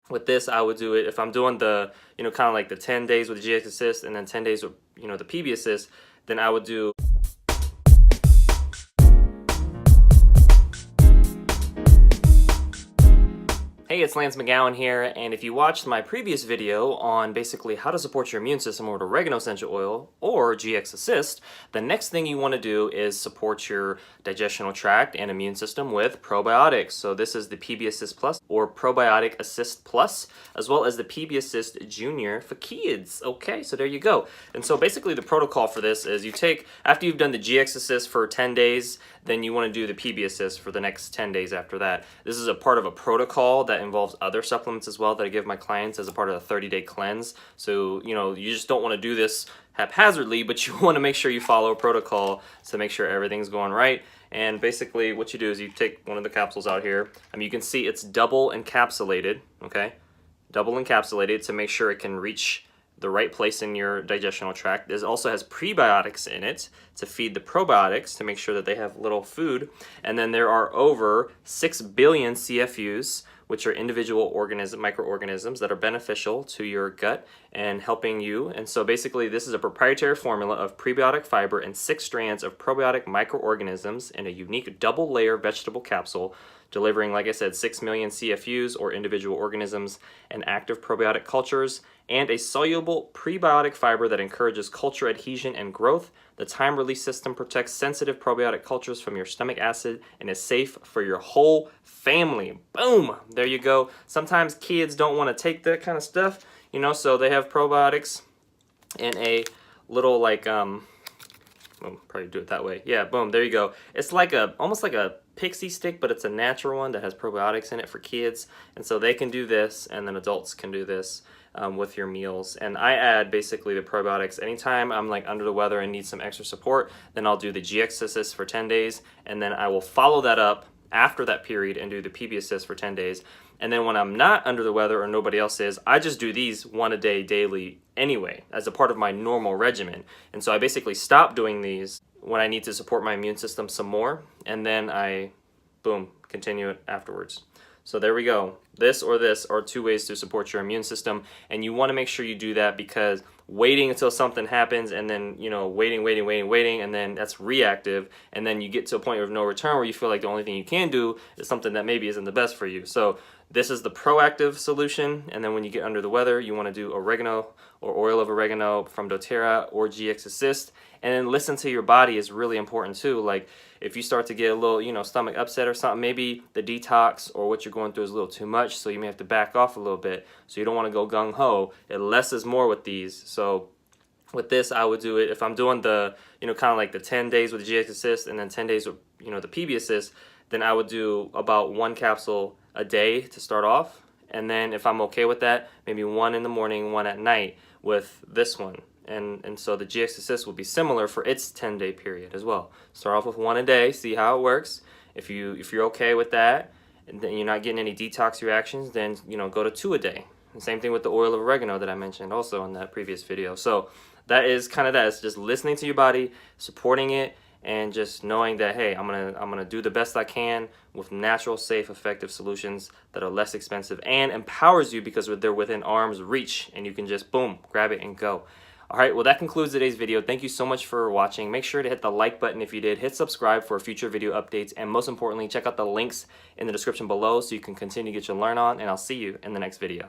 With this, I would do it if I'm doing the, kind of like the 10 days with the GX Assist and then 10 days with, the PB Assist, then I would do. Hey, it's Lance McGowan here, and if you watched my previous video on basically how to support your immune system with oregano essential oil or GX Assist, the next thing you want to do is support your digestional tract and immune system with probiotics. So this is the PB Assist Plus or Probiotic Assist Plus, as well as the PB Assist Junior for kids. Okay, so there you go. And so basically the protocol for this is you take, after you've done the GX Assist for 10 days, then you want to do the PB Assist for the next 10 days after that. This is a part of a protocol that involves other supplements as well that I give my clients as a part of the 30-day cleanse. So, you just don't want to do this haphazardly, but you want to make sure you follow a protocol to make sure everything's going right. And basically what you do is you take one of the capsules out here. You can see it's double encapsulated, okay? Double encapsulated to make sure it can reach the right place in your digestional tract. This also has prebiotics in it to feed the probiotics to make sure that they have little food. And then there are over 6 billion CFUs, which are individual microorganisms that are beneficial to your gut and helping you. And so basically this is a proprietary formula of prebiotic fiber and 6 strands of probiotic microorganisms in a unique double layer vegetable capsule, delivering, like I said, 6 million CFUs or individual organisms and active probiotic cultures, and a soluble prebiotic fiber that encourages culture adhesion and growth. The time-release system protects sensitive probiotic cultures from your stomach acid and is safe for your whole family. Boom! There you go. Sometimes kids don't want to take that kind of stuff, so they have probiotics in a little well, probably do it that way. Yeah, boom, there you go. It's like almost like a pixie stick, but it's a natural one that has probiotics in it for kids. And so they can do this, and then adults can do this with your meals. And I add basically the probiotics anytime I'm like under the weather and need some extra support. Then I'll do the GX Assist for 10 days, and then I will follow that up after that period and do the PB Assist for 10 days. And then when I'm not under the weather or nobody else is, I just do these one a day daily anyway as a part of my normal regimen. And so I basically stop doing these when I need to support my immune system some more, and then I, boom, continue it afterwards. So there we go. This or this are 2 ways to support your immune system, and you want to make sure you do that, because waiting until something happens and then, waiting, and then that's reactive, and then you get to a point of no return where you feel like the only thing you can do is something that maybe isn't the best for you. So this is the proactive solution, and then when you get under the weather, you want to do oregano or oil of oregano from doTERRA or GX Assist. And then listen to your body is really important too. Like if you start to get a little, stomach upset or something, maybe the detox or what you're going through is a little too much, so you may have to back off a little bit. So you don't want to go gung-ho. Less is more with these. So with this, I would do it if I'm doing the, kind of like the 10 days with the GX Assist and then 10 days with, the PB Assist, then I would do about 1 capsule a day to start off. And then if I'm okay with that, maybe 1 in the morning, 1 at night with this one. And so the GX Assist will be similar for its 10-day period as well. Start off with 1 a day, see how it works. If you're okay with that, and then you're not getting any detox reactions, then go to 2 a day. And same thing with the oil of oregano that I mentioned also in that previous video. So that is kind of that. It's just listening to your body, supporting it, and just knowing that, hey, I'm gonna do the best I can with natural, safe, effective solutions that are less expensive and empowers you because they're within arm's reach, and you can just boom, grab it and go. All right, well, that concludes today's video. Thank you so much for watching. Make sure to hit the like button if you did, hit subscribe for future video updates, and most importantly, check out the links in the description below so you can continue to get your learn on, and I'll see you in the next video.